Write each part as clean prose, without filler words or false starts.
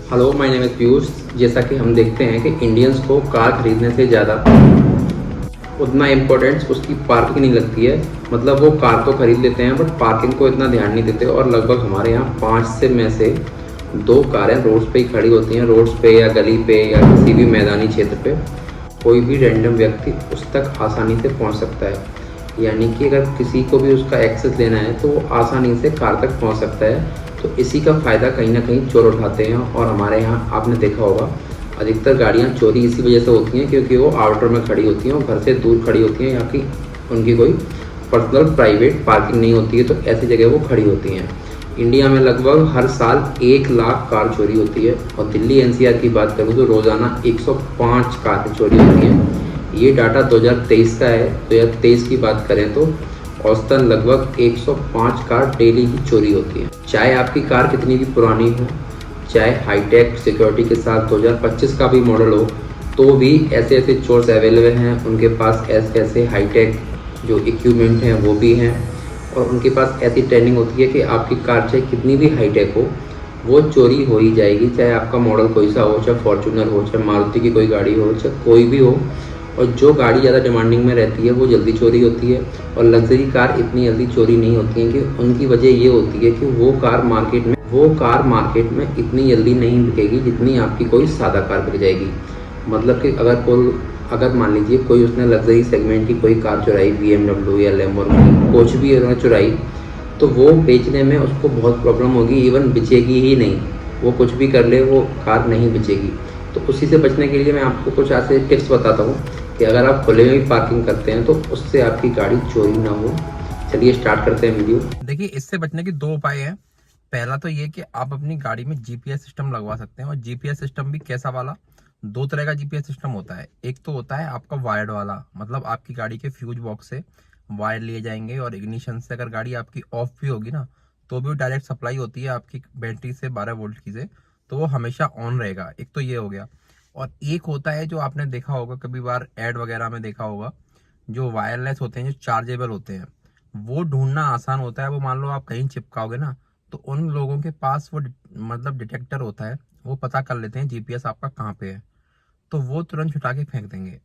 Hello, my name is Piyush. जैसा कि हम देखते हैं कि इंडियंस को कार खरीदने से ज़्यादा उतना इम्पोर्टेंस उसकी पार्किंग नहीं लगती है। मतलब वो कार तो खरीद लेते हैं बट पार्किंग को इतना ध्यान नहीं देते, और लगभग हमारे यहाँ 5 से में से 2 कारें रोड्स पे ही खड़ी होती हैं। रोड्स पे या गली पे या किसी भी मैदानी क्षेत्र पे कोई भी रैंडम व्यक्ति उस तक आसानी से पहुँच सकता है। यानी कि अगर किसी को भी उसका एक्सेस लेना है तो वो आसानी से कार तक पहुँच सकता है। तो इसी का फ़ायदा कहीं ना कहीं चोर उठाते हैं, और हमारे यहाँ आपने देखा होगा अधिकतर गाड़ियाँ चोरी इसी वजह से होती हैं क्योंकि वो आउटर में खड़ी होती हैं और घर से दूर खड़ी होती हैं, या कि उनकी कोई पर्सनल प्राइवेट पार्किंग नहीं होती है, तो ऐसी जगह वो खड़ी होती हैं। इंडिया में लगभग हर साल 1 लाख कार चोरी होती है, और दिल्ली एनसीआर की बात करूँ तो रोज़ाना 105 कार चोरी होती हैं। ये डाटा 2023 का है। 2023 की बात करें तो औसतन लगभग 105 कार डेली ही चोरी होती है। चाहे आपकी कार कितनी भी पुरानी हो, चाहे हाईटेक सिक्योरिटी के साथ 2025 का भी मॉडल हो, तो भी ऐसे ऐसे चोर्स अवेलेबल हैं। उनके पास ऐसे ऐसे हाईटेक जो इक्विपमेंट हैं वो भी हैं, और उनके पास ऐसी ट्रेनिंग होती है कि आपकी कार चाहे कितनी भी हाईटेक हो, वो चोरी हो ही जाएगी। चाहे आपका मॉडल कोई सा हो, चाहे फॉर्चूनर हो, चाहे मारुति की कोई गाड़ी हो, चाहे कोई भी हो। और जो गाड़ी ज़्यादा डिमांडिंग में रहती है वो जल्दी चोरी होती है, और लग्जरी कार इतनी जल्दी चोरी नहीं होती हैं। कि उनकी वजह ये होती है कि वो कार मार्केट में इतनी जल्दी नहीं बिकेगी जितनी आपकी कोई सादा कार बिक जाएगी। मतलब कि अगर मान लीजिए कोई उसने लग्जरी सेगमेंट की कोई कार चुराई, BMW या लैम्बोर्गिनी, कुछ भी उन्होंने चुराई, तो वो बेचने में उसको बहुत प्रॉब्लम होगी, इवन बिचेगी ही नहीं। वो कुछ भी कर ले, वो कार नहीं बिचेगी। तो उसी से बचने के लिए मैं आपको कुछ ऐसे टिप्स बताता हूँ कि अगर आप खुले में भी पार्किंग करते हैं तो उससे आपकी गाड़ी चोरी ना हो। चलिए स्टार्ट करते हैं वीडियो। देखिए, इससे बचने के 2 उपाय हैं। पहला तो ये कि आप अपनी गाड़ी में जीपीएस सिस्टम लगवा सकते हैं। और जीपीएस सिस्टम भी कैसा वाला, 2 तरह का जीपीएस सिस्टम होता है। एक तो होता है आपका वायर्ड वाला, मतलब आपकी गाड़ी के फ्यूज बॉक्स से वायर लिए जाएंगे, और इग्निशन से अगर गाड़ी आपकी ऑफ भी होगी ना, तो भी डायरेक्ट सप्लाई होती है आपकी बैटरी से 12 वोल्ट की से, तो वो हमेशा ऑन रहेगा। एक तो ये हो गया। और एक होता है जो आपने देखा होगा, कभी बार एड वगैरह में देखा होगा, जो वायरलेस होते हैं, जो चार्जेबल होते हैं। वो ढूंढना आसान होता है। वो मान लो आप कहीं चिपकाओगे ना, तो उन लोगों के पास वो मतलब डिटेक्टर होता है, वो पता कर लेते हैं जीपीएस आपका कहाँ पे है, तो वो तुरंत छुटा के फेंक देंगे।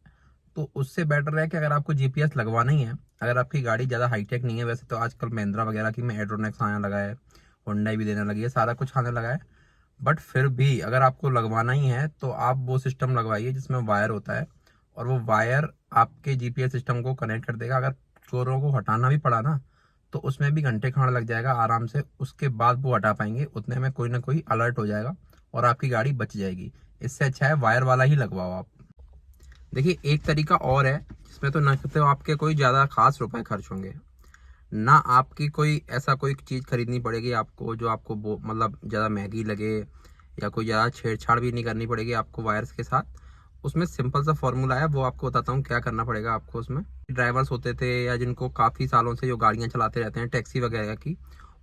तो उससे बेटर है कि अगर आपको जीपीएस लगवाना ही है, अगर आपकी गाड़ी ज़्यादा हाईटेक नहीं है, वैसे तो आजकल महिंद्रा वगैरह की में एड्रोनेक्स आने लगा है, हुंडई भी देने लगी है, सारा कुछ आने लगा है। बट फिर भी अगर आपको लगवाना ही है तो आप वो सिस्टम लगवाइए जिसमें वायर होता है, और वो वायर आपके जीपीएस सिस्टम को कनेक्ट कर देगा। अगर चोरों को हटाना भी पड़ा ना, तो उसमें भी घंटे खाने लग जाएगा आराम से, उसके बाद वो हटा पाएंगे, उतने में कोई ना कोई अलर्ट हो जाएगा और आपकी गाड़ी बच जाएगी। इससे अच्छा है वायर वाला ही लगवाओ आप। देखिए, एक तरीका और है जिसमें तो ना तो आपके कोई ज़्यादा खास रुपए खर्च होंगे, ना आपकी कोई ऐसा कोई चीज़ खरीदनी पड़ेगी आपको जो आपको मतलब ज़्यादा महंगी लगे, या कोई ज़्यादा छेड़छाड़ भी नहीं करनी पड़ेगी आपको वायर्स के साथ। उसमें सिंपल सा फॉर्मूला है, वो आपको बताता हूँ क्या करना पड़ेगा आपको। उसमें ड्राइवर्स होते थे या जिनको काफ़ी सालों से जो गाड़ियाँ चलाते रहते हैं टैक्सी वगैरह की,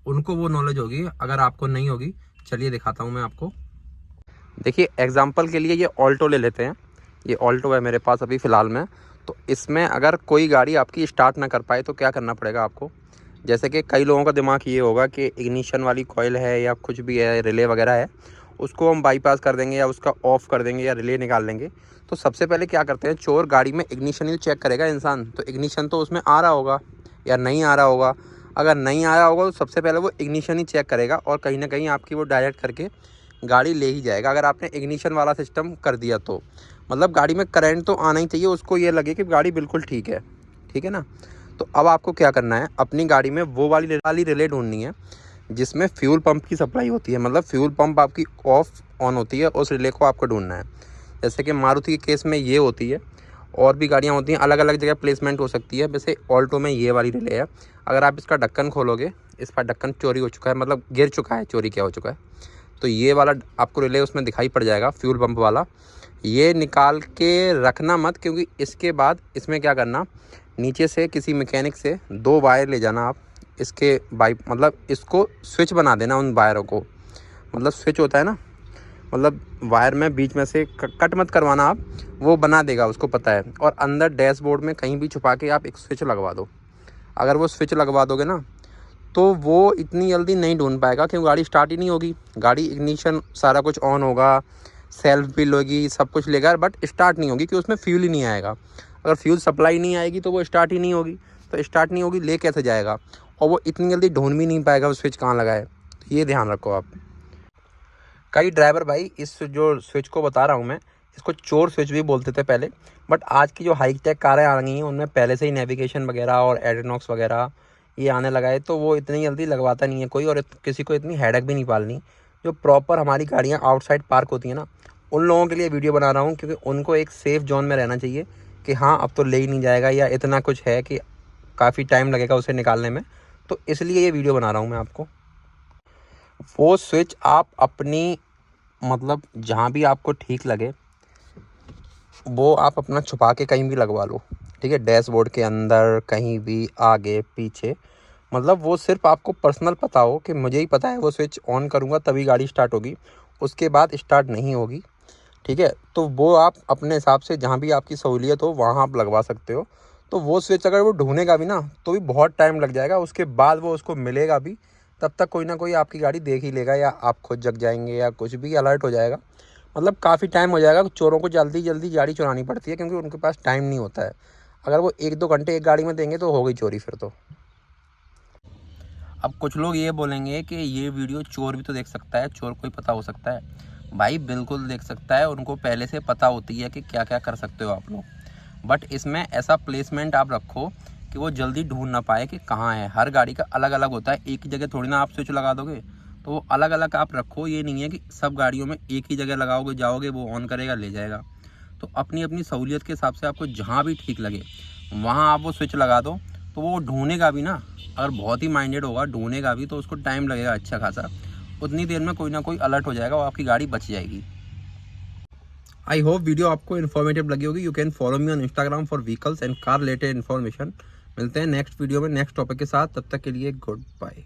उनको वो नॉलेज होगी। अगर आपको नहीं होगी, चलिए दिखाता हूँ मैं आपको। देखिए, एग्जाम्पल के लिए ये ऑल्टो ले लेते हैं। ये ऑल्टो है मेरे पास अभी फ़िलहाल में। तो इसमें अगर कोई गाड़ी आपकी स्टार्ट ना कर पाए तो क्या करना पड़ेगा आपको। जैसे कि कई लोगों का दिमाग ये होगा कि इग्निशन वाली कॉइल है या कुछ भी है, रिले वगैरह है, उसको हम बाईपास कर देंगे या उसका ऑफ़ कर देंगे या रिले निकाल लेंगे। तो सबसे पहले क्या करते हैं, चोर गाड़ी में इग्निशन ही चेक करेगा इंसान। तो इग्निशन तो उसमें आ रहा होगा या नहीं आ रहा होगा। अगर नहीं आ रहा होगा तो सबसे पहले वो इग्निशन ही चेक करेगा, और कहीं ना कहीं आपकी वो डायरेक्ट करके गाड़ी ले ही जाएगा। अगर आपने इग्निशन वाला सिस्टम कर दिया तो मतलब गाड़ी में करंट तो आना ही चाहिए, उसको ये लगे कि गाड़ी बिल्कुल ठीक है ना। तो अब आपको क्या करना है, अपनी गाड़ी में वो वाली रिले ढूंढनी है जिसमें फ्यूल पंप की सप्लाई होती है। मतलब फ्यूल पंप आपकी ऑफ ऑन होती है, उस रिले को आपको ढूंढना है। जैसे कि मारुति के केस में ये होती है, और भी गाड़ियाँ होती हैं, अलग अलग जगह प्लेसमेंट हो सकती है। वैसे ऑल्टो में ये वाली रिले है। अगर आप इसका ढक्कन खोलोगे, इसका ढक्कन चोरी हो चुका है, मतलब गिर चुका है, चोरी क्या हो चुका है, तो ये वाला आपको रिले उसमें दिखाई पड़ जाएगा, फ्यूल पंप वाला। ये निकाल के रखना मत, क्योंकि इसके बाद इसमें क्या करना, नीचे से किसी मैकेनिक से 2 वायर ले जाना आप इसके मतलब इसको स्विच बना देना उन वायरों को। मतलब स्विच होता है ना, मतलब वायर में बीच में से कट मत करवाना आप, वो बना देगा, उसको पता है। और अंदर डैशबोर्ड में कहीं भी छुपा के आप एक स्विच लगवा दो। अगर वो स्विच लगवा दोगे ना, तो वो इतनी जल्दी नहीं ढूंढ पाएगा क्योंकि गाड़ी स्टार्ट ही नहीं होगी। गाड़ी इग्निशन सारा कुछ ऑन होगा, सेल्फ भी होगी, सब कुछ लेगा, बट स्टार्ट नहीं होगी क्योंकि उसमें फ्यूल ही नहीं आएगा। अगर फ्यूल सप्लाई नहीं आएगी तो वो स्टार्ट ही नहीं होगी, तो स्टार्ट नहीं होगी ले कैसे जाएगा, और वो इतनी जल्दी ढूंढ भी नहीं पाएगा वो स्विच कहाँ लगाए। तो ये ध्यान रखो आप। कई ड्राइवर भाई इस जो स्विच को बता रहा हूँ मैं, इसको चोर स्विच भी बोलते थे पहले, बट आज की जो हाईटेक कारें आ गई हैं उनमें पहले से ही नेविगेशन वगैरह और एडनॉक्स वगैरह ये आने लगा है, तो वो इतनी जल्दी लगवाता नहीं है कोई, और किसी को इतनी हेडेक भी नहीं पालनी। जो प्रॉपर हमारी गाड़ियाँ आउटसाइड पार्क होती हैं ना, उन लोगों के लिए वीडियो बना रहा हूँ, क्योंकि उनको एक सेफ़ जोन में रहना चाहिए कि हाँ अब तो ले ही नहीं जाएगा, या इतना कुछ है कि काफ़ी टाइम लगेगा उसे निकालने में, तो इसलिए ये वीडियो बना रहा हूँ मैं आपको। वो स्विच आप अपनी मतलब जहाँ भी आपको ठीक लगे वो आप अपना छुपा के कहीं भी लगवा लो, ठीक है, डैशबोर्ड के अंदर, कहीं भी, आगे पीछे, मतलब वो सिर्फ आपको पर्सनल पता हो कि मुझे ही पता है वो स्विच ऑन करूँगा तभी गाड़ी स्टार्ट होगी, उसके बाद स्टार्ट नहीं होगी, ठीक है। तो वो आप अपने हिसाब से जहाँ भी आपकी सहूलियत हो वहाँ आप लगवा सकते हो। तो वो स्विच अगर वो ढूंढेगा भी ना तो भी बहुत टाइम लग जाएगा, उसके बाद वो उसको मिलेगा भी, तब तक कोई ना कोई आपकी गाड़ी देख ही लेगा, या आप खुद जग जाएंगे, या कुछ भी अलर्ट हो जाएगा, मतलब काफ़ी टाइम हो जाएगा। चोरों को जल्दी जल्दी गाड़ी चुरानी पड़ती है क्योंकि उनके पास टाइम नहीं होता है। अगर वो 1-2 घंटे एक गाड़ी में देंगे तो हो गई चोरी फिर तो। अब कुछ लोग ये बोलेंगे कि ये वीडियो चोर भी तो देख सकता है, चोर को ही पता हो सकता है। भाई बिल्कुल देख सकता है, उनको पहले से पता होती है कि क्या क्या कर सकते हो आप लोग, बट इसमें ऐसा प्लेसमेंट आप रखो कि वो जल्दी ढूंढ ना पाए कि कहाँ है। हर गाड़ी का अलग अलग होता है, एक ही जगह थोड़ी ना आप स्विच लगा दोगे, तो वो अलग अलग आप रखो। ये नहीं है कि सब गाड़ियों में एक ही जगह लगाओगे, जाओगे, वो ऑन करेगा ले जाएगा। तो अपनी अपनी सहूलियत के हिसाब से आपको जहाँ भी ठीक लगे वहाँ आप वो स्विच लगा दो, तो वो ढूंढेगा भी ना। अगर बहुत ही माइंडेड होगा ढूंढेगा भी तो उसको टाइम लगेगा अच्छा खासा, उतनी देर में कोई ना कोई अलर्ट हो जाएगा और आपकी गाड़ी बच जाएगी। आई होप वीडियो आपको इन्फॉर्मेटिव लगी होगी। You can follow me on Instagram for vehicles and car related information. मिलते हैं नेक्स्ट वीडियो में नेक्स्ट टॉपिक के साथ, तब तक के लिए गुड बाय।